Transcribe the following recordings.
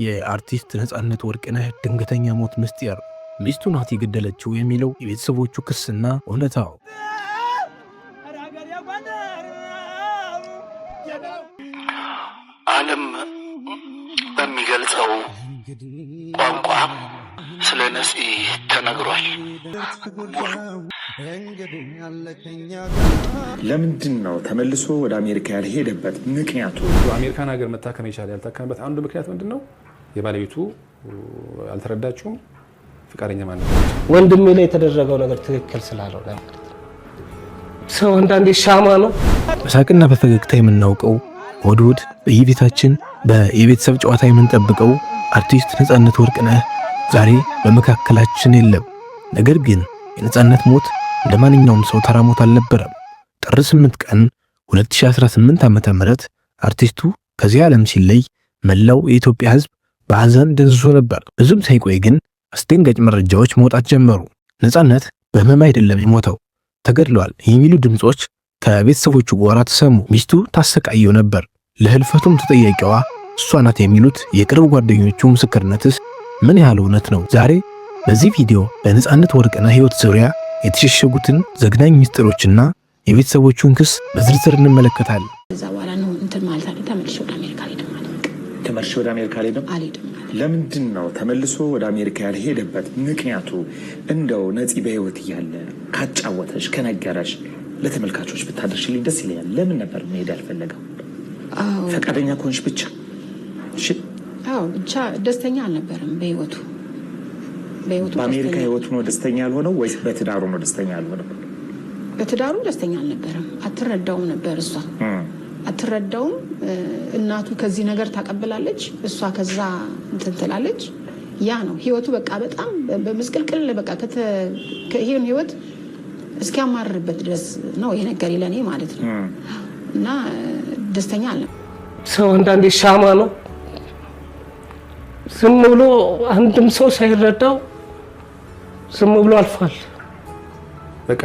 የአርቲስት ነጻነት ወርቅነህ ድንገተኛ ሞት ምስጢር፣ ሚስቱ ናት የገደለችው የሚለው የቤተሰቦቹ ክስና እውነታው። ዓለም በሚገልጸው ቋንቋ ስለ ነፂ ተነግሯል። ለምንድን ነው ተመልሶ ወደ አሜሪካ ያልሄደበት ምክንያቱ? አሜሪካን ሀገር መታከም ይቻላል ያልታከመበት አንዱ ምክንያት ምንድነው? የባለቤቱ አልተረዳችውም፣ ፍቃደኛ ማለት ነው። ወንድሜ ላይ የተደረገው ነገር ትክክል ስላልሆነ ማለት ነው። ሰው አንዳንዴ ሻማ ነው። በሳቅና በፈገግታ የምናውቀው ወድውድ በየቤታችን በየቤተሰብ ጨዋታ የምንጠብቀው አርቲስት ነጻነት ወርቅነህ ዛሬ በመካከላችን የለም። ነገር ግን የነጻነት ሞት እንደማንኛውም ሰው ተራ ሞት አልነበረም። ጥር 8 ቀን 2018 ዓ.ም አርቲስቱ ከዚህ ዓለም ሲለይ መላው የኢትዮጵያ ሕዝብ በሐዘን ደንዝዞ ነበር። ብዙም ሳይቆይ ግን አስደንጋጭ መረጃዎች መውጣት ጀመሩ። ነጻነት በህመም አይደለም የሞተው፣ ተገድሏል የሚሉ ድምጾች ከቤተሰቦቹ ጎራ ተሰሙ። ሚስቱ ታሰቃየው ነበር፣ ለህልፈቱም ተጠያቂዋ እሷ ናት የሚሉት የቅርብ ጓደኞቹ ምስክርነትስ ምን ያህል እውነት ነው? ዛሬ በዚህ ቪዲዮ በነጻነት ወርቅነህ ህይወት ዙሪያ የተሸሸጉትን ዘግናኝ ሚስጥሮችና የቤተሰቦቹን ክስ በዝርዝር እንመለከታለን። እዛ በኋላ ነው እንትን ማለት አለ። ተመልሼ ወደ አሜሪካ አልሄድም ማለት ነው። ተመልሼ ወደ አሜሪካ አልሄድም። ለምንድን ነው ተመልሶ ወደ አሜሪካ ያልሄደበት ምክንያቱ? እንደው ነፂ በህይወት እያለ ካጫወተሽ ከነገረሽ ለተመልካቾች ብታደርሽልኝ ደስ ይለኛል። ለምን ነበር መሄድ ያልፈለገው? ፈቃደኛ ከሆንሽ ብቻ። እሺ። ብቻ ደስተኛ አልነበረም በህይወቱ። በአሜሪካ ህይወቱ ነው ደስተኛ ያልሆነው ወይስ በትዳሩ ነው ደስተኛ ያልሆነው? በትዳሩ ደስተኛ አልነበረም። አትረዳውም ነበር እሷ አትረዳውም። እናቱ ከዚህ ነገር ታቀብላለች፣ እሷ ከዛ እንትን ትላለች። ያ ነው ህይወቱ። በቃ በጣም በመስቀልቅል በቃ ይሄን ህይወት እስኪያማርበት ድረስ ነው ይሄ ነገር ለኔ ማለት ነው። እና ደስተኛ አለ። ሰው አንዳንዴ ሻማ ነው። ዝም ብሎ አንድም ሰው ሳይረዳው ዝም ብሎ አልፏል። በቃ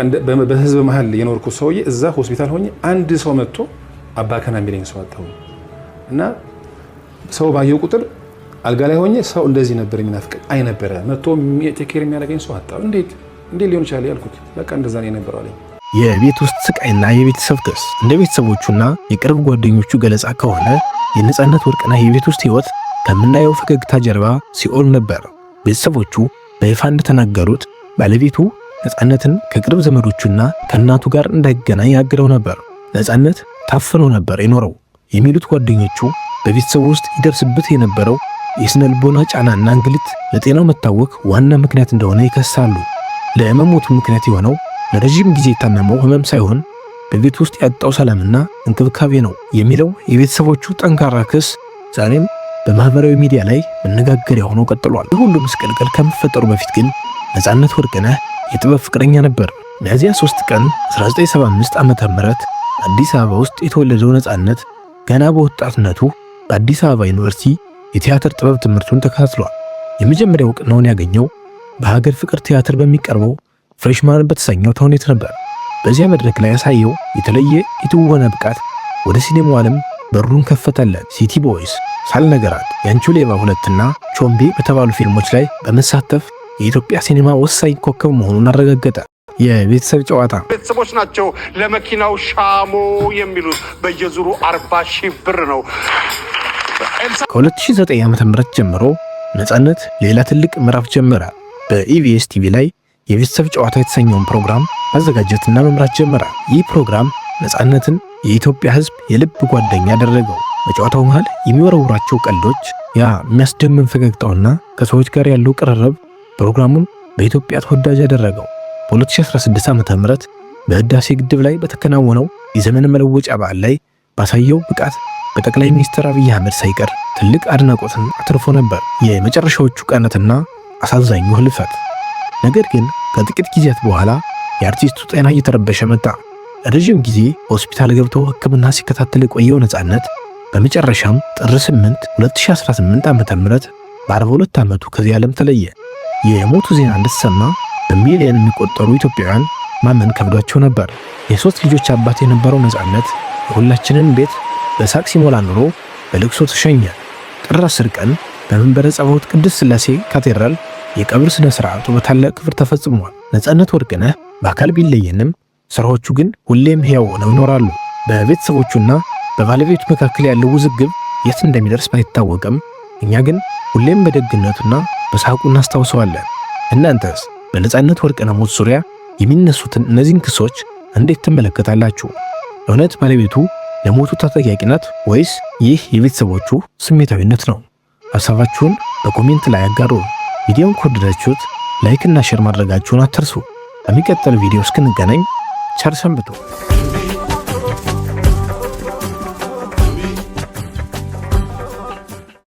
በህዝብ መሃል የኖርኩ ሰውዬ እዛ ሆስፒታል ሆኜ አንድ ሰው መጥቶ አባከና የሚለኝ ሰው አጣሁ። እና ሰው ባየው ቁጥር አልጋ ላይ ሆኜ ሰው እንደዚህ ነበር የሚናፍቅ አይነበረ መጥቶ ቴኬር የሚያደርገኝ ሰው አጣሁ። እንዴት ሊሆን ይችላል ያልኩት። በቃ እንደዛ ነው የነበረው አለኝ። የቤት ውስጥ ስቃይና የቤተሰብ ክስ። እንደ ቤተሰቦቹና የቅርብ ጓደኞቹ ገለጻ ከሆነ የነጻነት ወርቅነህ የቤት ውስጥ ህይወት ከምናየው ፈገግታ ጀርባ ሲኦል ነበር። ቤተሰቦቹ በይፋ እንደተናገሩት ባለቤቱ ነጻነትን ከቅርብ ዘመዶቹና ከእናቱ ጋር እንዳይገናኝ ያግደው ነበር። ነጻነት ታፍኖ ነበር የኖረው የሚሉት ጓደኞቹ በቤተሰቡ ውስጥ ይደርስበት የነበረው የስነ ልቦና ጫናና እንግልት ለጤናው መታወክ ዋና ምክንያት እንደሆነ ይከሳሉ። ለመሞቱ ምክንያት የሆነው ለረጅም ጊዜ የታመመው ህመም ሳይሆን በቤት ውስጥ ያጣው ሰላምና እንክብካቤ ነው የሚለው የቤተሰቦቹ ጠንካራ ክስ ዛሬም በማህበራዊ ሚዲያ ላይ መነጋገሪያ ሆኖ ቀጥሏል። ሁሉ ምስቅልቅል ከመፈጠሩ በፊት ግን ነጻነት ወርቅነህ የጥበብ ፍቅረኛ ነበር። ሚያዝያ 3 ቀን 1975 ዓ.ም አዲስ አበባ ውስጥ የተወለደው ነጻነት ገና በወጣትነቱ በአዲስ አበባ ዩኒቨርሲቲ የቲያትር ጥበብ ትምህርቱን ተከታትሏል። የመጀመሪያው እውቅናውን ያገኘው በሀገር ፍቅር ቲያትር በሚቀርበው ፍሬሽማን በተሰኘው ተውኔት ነበር። በዚያ መድረክ ላይ ያሳየው የተለየ የትወና ብቃት ወደ ሲኔማው ዓለም በሩን ከፈተለት። ሲቲ ቦይስ፣ ሳልነገራት፣ ያንቹ ሌባ 2 እና ቾምቤ በተባሉ ፊልሞች ላይ በመሳተፍ የኢትዮጵያ ሲኔማ ወሳኝ ኮከብ መሆኑን አረጋገጠ። የቤተሰብ ጨዋታ። ቤተሰቦች ናቸው ለመኪናው ሻሞ የሚሉት በየዙሩ 40,000 ብር ነው። ከ2009 ዓ.ም ጀምሮ ነጻነት ሌላ ትልቅ ምዕራፍ ጀመረ። በኢቢኤስ ቲቪ ላይ የቤተሰብ ጨዋታ የተሰኘውን ፕሮግራም ማዘጋጀትና መምራት ጀመረ። ይህ ፕሮግራም ነጻነትን የኢትዮጵያ ሕዝብ የልብ ጓደኛ ያደረገው። በጨዋታው መሃል የሚወረውራቸው ቀልዶች፣ ያ የሚያስደምም ፈገግታውና ከሰዎች ጋር ያለው ቅርርብ ፕሮግራሙን በኢትዮጵያ ተወዳጅ ያደረገው። በ2016 ዓ.ም በህዳሴ ግድብ ላይ በተከናወነው የዘመን መለወጫ በዓል ላይ ባሳየው ብቃት በጠቅላይ ሚኒስትር አብይ አህመድ ሳይቀር ትልቅ አድናቆትን አትርፎ ነበር። የመጨረሻዎቹ ቀናትና አሳዛኙ ህልፈት። ነገር ግን ከጥቂት ጊዜያት በኋላ የአርቲስቱ ጤና እየተረበሸ መጣ። ረጅም ጊዜ ሆስፒታል ገብቶ ሕክምና ሲከታተል የቆየው ነጻነት በመጨረሻም ጥር 8 2018 ዓ.ም በ42 ዓመቱ ከዚህ ዓለም ተለየ። የሞቱ ዜና እንደተሰማ በሚሊዮን የሚቆጠሩ ኢትዮጵያውያን ማመን ከብዷቸው ነበር። የ3 ልጆች አባት የነበረው ነጻነት የሁላችንን ቤት በሳቅ ሲሞላ ኑሮ በልቅሶ ተሸኘ። ጥር 10 ቀን በመንበረ ጸባዖት ቅድስት ሥላሴ ካቴድራል የቀብር ስነ ሥርዓቱ በታላቅ ክብር ተፈጽሟል። ነጻነት ወርቅነህ በአካል ቢለየንም ስራዎቹ ግን ሁሌም ሕያው ሆነው ይኖራሉ። በቤተሰቦቹና በባለቤቱ መካከል ያለው ውዝግብ የት እንደሚደርስ ባይታወቅም እኛ ግን ሁሌም በደግነቱና በሳቁ እናስታውሰዋለን። እናንተስ በነጻነት ወርቅነህ ሞት ዙሪያ የሚነሱትን እነዚህን ክሶች እንዴት ትመለከታላችሁ? እውነት ባለቤቱ ለሞቱ ተጠያቂ ናት ወይስ ይህ የቤተሰቦቹ ስሜታዊነት ነው? ሐሳባችሁን በኮሜንት ላይ አጋሩ። ቪዲዮውን ከወደዳችሁት ላይክ እና ሼር ማድረጋችሁን አትርሱ። በሚቀጥለው ቪዲዮ እስክንገናኝ ቸር ሰንብቱ።